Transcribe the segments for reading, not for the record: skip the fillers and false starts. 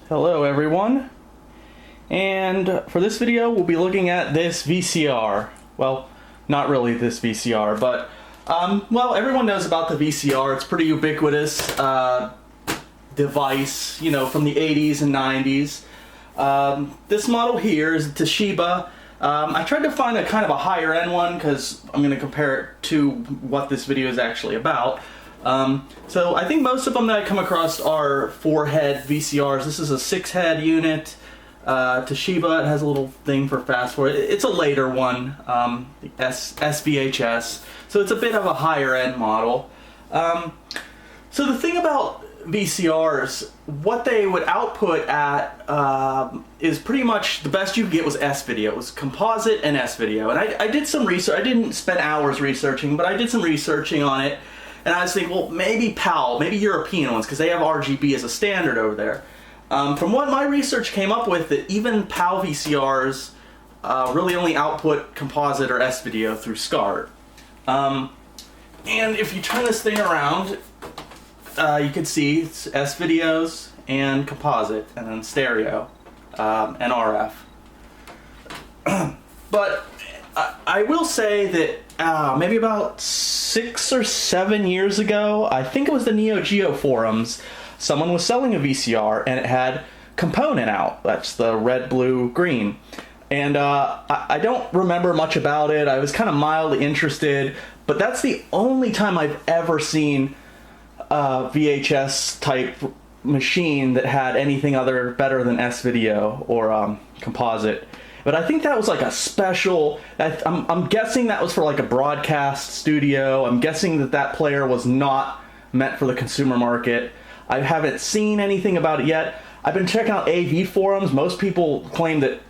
Hello everyone, and for this video we'll be looking at this VCR. Well, not really this VCR, but well, everyone knows about the VCR. It's a pretty ubiquitous device, you know, from the 80s and 90s. This model here is a Toshiba. I tried to find a kind of a higher end one because I'm going to compare it to what this video is actually about. So I think most of them that I come across are 4-head VCRs. This is a 6-head unit. Toshiba, it has a little thing for fast forward. It's a later one, the SVHS. So it's a bit of a higher end model. So the thing about VCRs, what they would output at is pretty much the best you could get was S-video. It was composite and S-video. And I did some research. I didn't spend hours researching, but I did some researching on it. And I was thinking, well, maybe PAL, maybe European ones, because they have RGB as a standard over there. From what my research came up with, that even PAL VCRs really only output composite or S-video through SCART. And if you turn this thing around, you can see it's S-videos and composite, and then stereo and RF. But I will say that maybe about 6 or 7 years ago, I think it was the Neo Geo forums, someone was selling a VCR and it had component out. That's the red, blue, green. And I don't remember much about it. I was kind of mildly interested, but that's the only time I've ever seen a VHS type machine that had anything better than S-video or composite. But I think that was like a special, I'm guessing that was for like a broadcast studio. I'm guessing that player was not meant for the consumer market. I haven't seen anything about it yet. I've been checking out AV forums. Most people claim that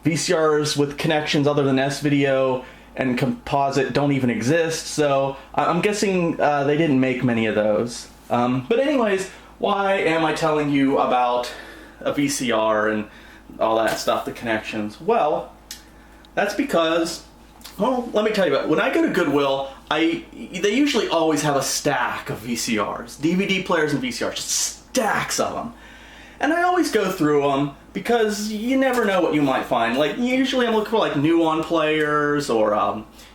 VCRs with connections other than S-video and composite don't even exist. So I'm guessing they didn't make many of those. But anyways, why am I telling you about a VCR and all that stuff, the connections? Well, that's because, well, let me tell you about it. When I go to Goodwill, they usually always have a stack of VCRs, DVD players and VCRs, just stacks of them. And I always go through them because you never know what you might find. Like, usually I'm looking for like Nuon players or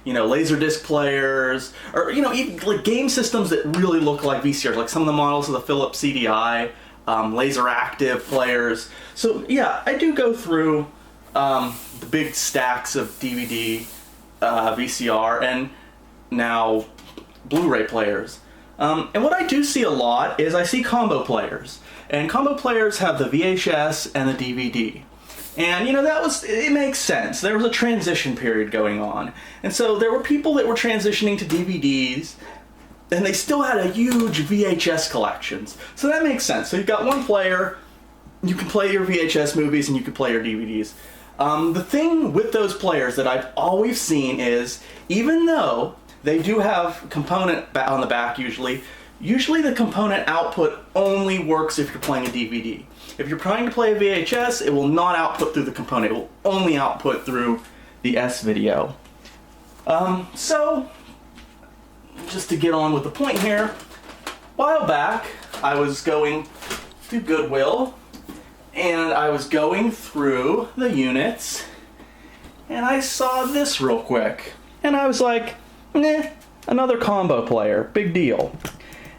you know, Laserdisc players, or you know, even like game systems that really look like VCRs, like some of the models of the Philips CDI. Laser active players. So yeah, I do go through the big stacks of DVD, VCR, and now Blu-ray players. And what I do see a lot is I see combo players. And combo players have the VHS and the DVD. And you know, it makes sense. There was a transition period going on. And so there were people that were transitioning to DVDs, and they still had a huge VHS collections. So that makes sense. So you've got one player, you can play your VHS movies and you can play your DVDs. The thing with those players that I've always seen is, even though they do have component on the back usually the component output only works if you're playing a DVD. If you're trying to play a VHS, it will not output through the component. It will only output through the S-video. So, just to get on with the point here, a while back I was going to Goodwill and I was going through the units and I saw this real quick and I was like, nah, another combo player, big deal.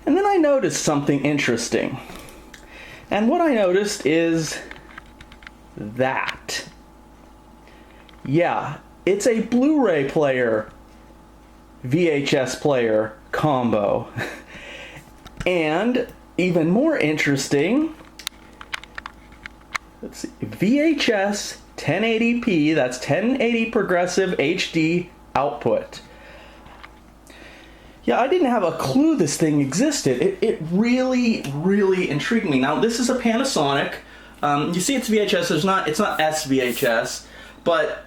And then I noticed something interesting, and what I noticed is that, yeah, it's a Blu-ray player VHS player combo. And even more interesting, let's see, VHS 1080p, that's 1080 progressive HD output. Yeah, I didn't have a clue this thing existed. It really, really intrigued me. Now, this is a Panasonic. You see it's VHS, so it's not SVHS, but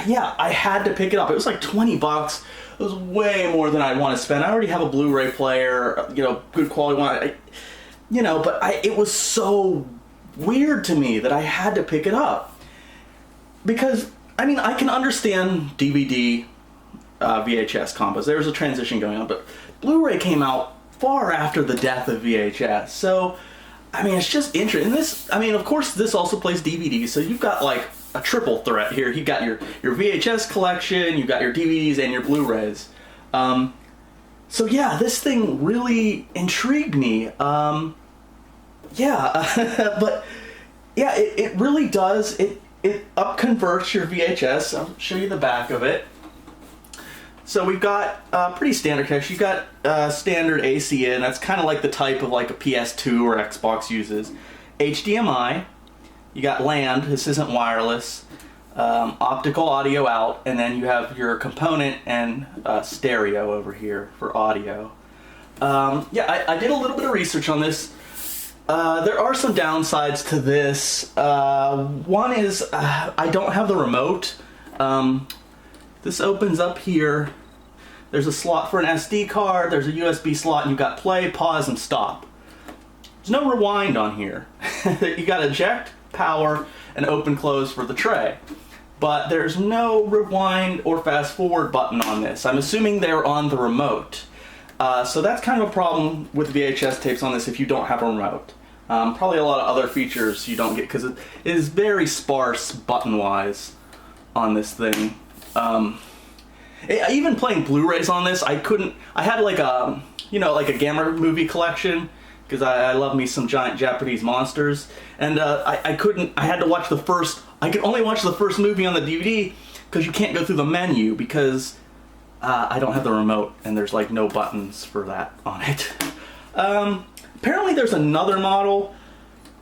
yeah, I had to pick it up. It was like 20 bucks. It was way more than I'd want to spend. I already have a Blu-ray player, you know, good quality one. You know, but it was so weird to me that I had to pick it up. Because, I mean, I can understand DVD, VHS combos. There was a transition going on, but Blu-ray came out far after the death of VHS. So I mean, it's just interesting. And this, I mean, of course, this also plays DVDs, so you've got like a triple threat here. You've got your VHS collection, you've got your DVDs, and your Blu-rays. So yeah, this thing really intrigued me. But yeah, it really does. It upconverts your VHS. I'll show you the back of it. So we've got pretty standard connection. You've got standard AC in. That's kind of like the type of like a PS2 or Xbox uses. HDMI. You got LAN. This isn't wireless. Optical audio out, and then you have your component and stereo over here for audio. Yeah, I did a little bit of research on this. There are some downsides to this. One is I don't have the remote. This opens up here. There's a slot for an SD card, there's a USB slot, and you've got play, pause, and stop. There's no rewind on here. You got eject, power, and open close for the tray. But there's no rewind or fast forward button on this. I'm assuming they're on the remote. So that's kind of a problem with VHS tapes on this if you don't have a remote. Probably a lot of other features you don't get because it is very sparse button-wise on this thing. Even playing Blu-rays on this, I had like a, like a Gamma movie collection because I love me some giant Japanese monsters, and I had to watch I could only watch the first movie on the DVD because you can't go through the menu because I don't have the remote and there's like no buttons for that on it. Apparently there's another model.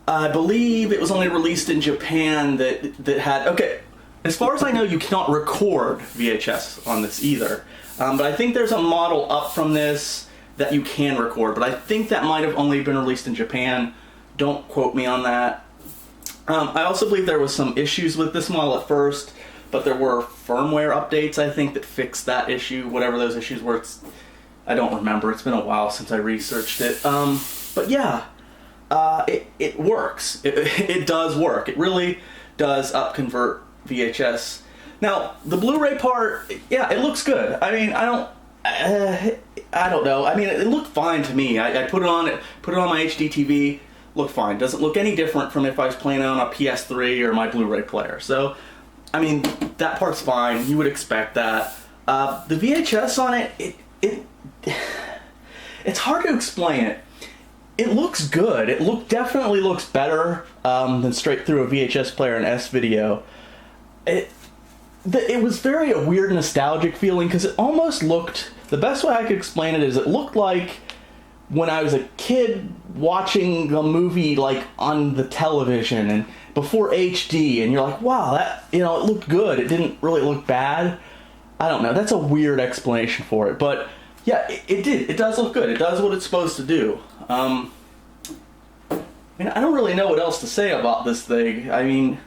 I believe it was only released in Japan that had, okay, as far as I know, you cannot record VHS on this either. But I think there's a model up from this that you can record, but I think that might have only been released in Japan. Don't quote me on that. I also believe there was some issues with this model at first, but there were firmware updates, I think, that fixed that issue, whatever those issues were. I don't remember. It's been a while since I researched it. But yeah, it works. It does work. It really does upconvert VHS. Now, the Blu-ray part, yeah, it looks good. I mean, I don't know. I mean, it looked fine to me. I put it on my HD TV. Looked fine. Doesn't look any different from if I was playing on a PS3 or my Blu-ray player. So, I mean, that part's fine. You would expect that. The VHS on it, it's hard to explain it. It looks good. It definitely looks better than straight through a VHS player and S-video. It was very a weird nostalgic feeling because it almost looked, the best way I could explain it is it looked like when I was a kid watching a movie like on the television and before HD, and you're like, wow, that, it looked good. It didn't really look bad. I don't know. That's a weird explanation for it, but yeah, it did. It does look good. It does what it's supposed to do. I mean, I don't really know what else to say about this thing. I mean,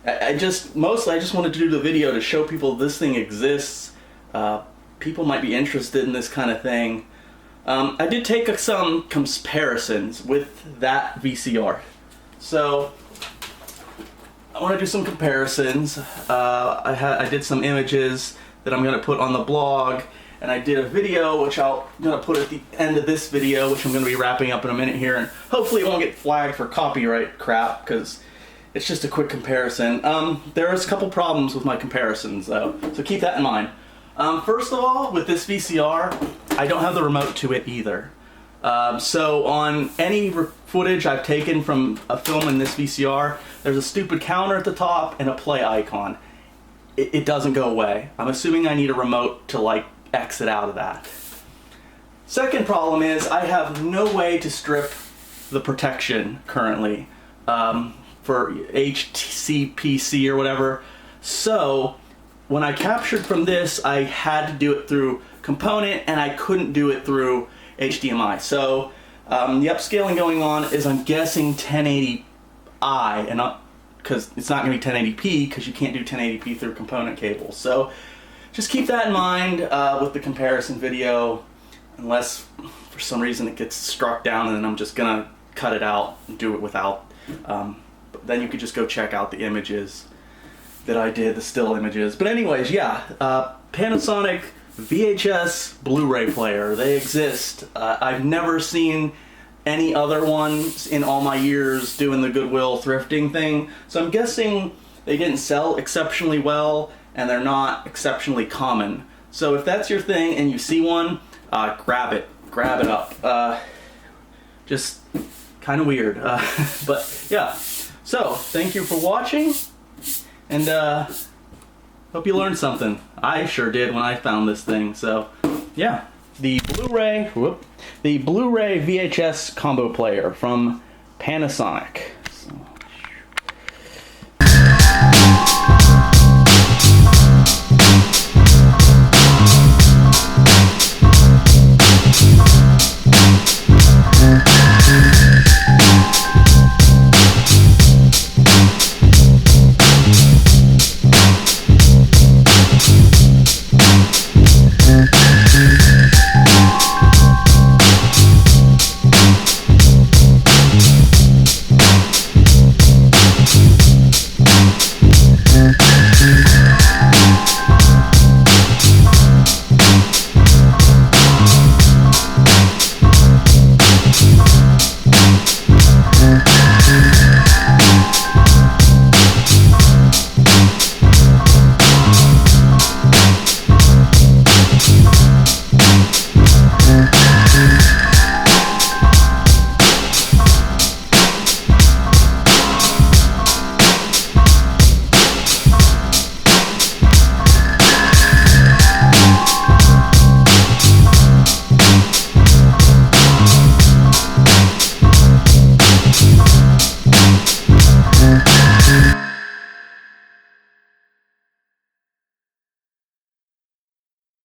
I just wanted to do the video to show people this thing exists. People might be interested in this kind of thing. I did take some comparisons with that VCR. So, I want to do some comparisons. I did some images that I'm going to put on the blog, and I did a video which I'm going to put at the end of this video, which I'm going to be wrapping up in a minute here, and hopefully it won't get flagged for copyright crap, because it's just a quick comparison. There's a couple problems with my comparisons though, so keep that in mind. First of all, with this VCR, I don't have the remote to it either. So on any footage I've taken from a film in this VCR, there's a stupid counter at the top and a play icon. It doesn't go away. I'm assuming I need a remote to like exit out of that. Second problem is I have no way to strip the protection currently for HCPC or whatever. So when I captured from this, I had to do it through component and I couldn't do it through HDMI. So the upscaling going on is, I'm guessing, 1080i, and not, because it's not going to be 1080p because you can't do 1080p through component cables. So just keep that in mind with the comparison video, unless for some reason it gets struck down and then I'm just going to cut it out and do it without. But then you could just go check out the images that I did, the still images. But anyways, yeah, Panasonic VHS Blu-ray player. They exist. I've never seen any other ones in all my years doing the Goodwill thrifting thing. So I'm guessing they didn't sell exceptionally well and they're not exceptionally common. So if that's your thing and you see one, grab it up. Just kind of weird, but yeah. So thank you for watching, and hope you learned something. I sure did when I found this thing. So yeah, the Blu-ray VHS combo player from Panasonic.